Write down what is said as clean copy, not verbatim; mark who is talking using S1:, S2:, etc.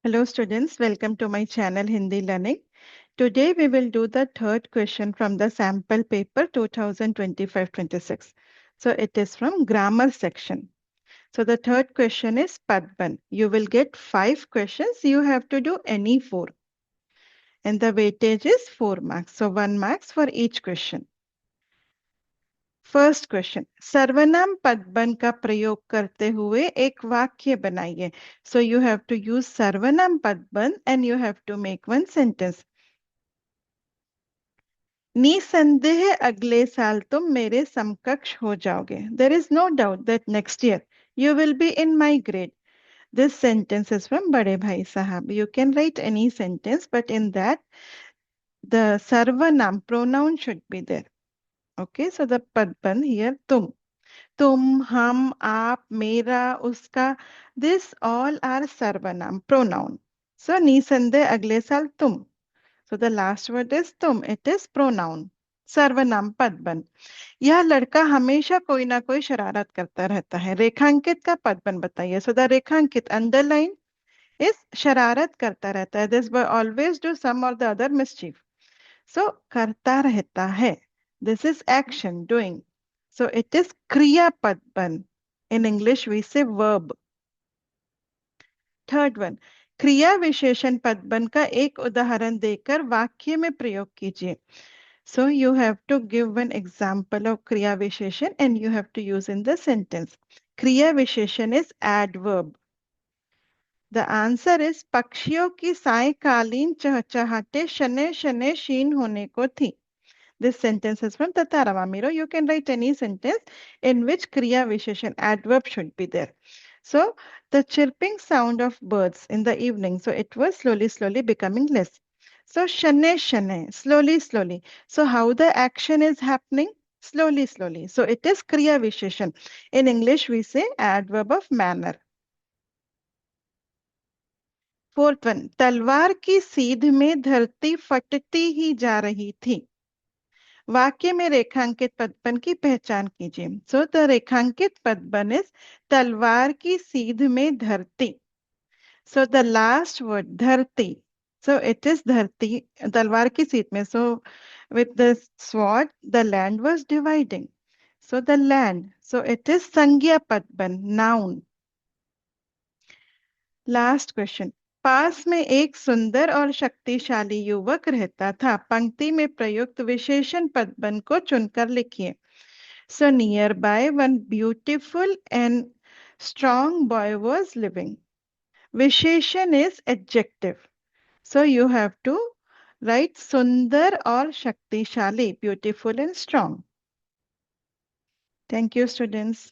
S1: Hello students, welcome to my channel Hindi Learning. Today we will do the third question from the sample paper 2025-26. So it is from grammar section. So the third question is Padban. You will get 5 questions. You have to do any 4. And the weightage is 4 marks. So 1 marks for each question. First question सर्वनाम पदबन का प्रयोग करते हुए एक वाक्य बनाइए so you have to use सर्वनाम पदबन and you have to make one sentence निसंदेह अगले साल तुम मेरे समकक्ष हो जाओगे there is no doubt that next year you will be in my grade. This sentence is from Bade Bhai Sahab. You can write any sentence, but in that, the sarvanam pronoun should be there. Okay, so the padban here, तुम हम आप मेरा उसका this all are सर्वनाम pronoun सो निसंदेह अगले साल तुम so the last word is तुम इट इज प्रोनाउन सर्वनाम पदबन यह लड़का हमेशा कोई ना कोई शरारत करता रहता है रेखांकित का पदबन बताइए सो द रेखांकित अंडरलाइन इज शरारत करता रहता है this boy always do some और द अदर मिसचीफ सो करता रहता है this is action doing So it is Kriya Padban. In English, we say verb. Third one, क्रिया विशेषण पदबन का एक उदाहरण देकर वाक्य में प्रयोग कीजिए. So you have to give one example of kriya visheshan and you have to use in the sentence. Kriya visheshan is adverb. The answer is पक्षियों की सायकालीन चहचहाटे शने शने शीन होने को थी. This sentence is from Tatara Mamiro. You can write any sentence in which Kriya Visheshan adverb should be there. So the chirping sound of birds in the evening. So it was slowly becoming less. So shane shane, slowly. So how the action is happening? Slowly. So it is Kriya Visheshan. In English we say adverb of manner. Fourth one, तलवार की सीध में धरती फटती ही जा रही थी. वाक्य में रेखांकित पदबन की पहचान कीजिए सो द रेखांकित पदबन इज तलवार की सीध में धरती सो द लास्ट वर्ड धरती सो इट इज धरती तलवार की सीध में so with the sword the land was dividing so the land so it is संज्ञा पदबन नाउन लास्ट क्वेश्चन पास में एक सुंदर और शक्तिशाली युवक रहता था पंक्ति में प्रयुक्त विशेषण पदबन को चुनकर लिखिए so nearby one beautiful and strong boy was living विशेषण is adjective so you have to write सुंदर और शक्तिशाली beautiful and strong thank you students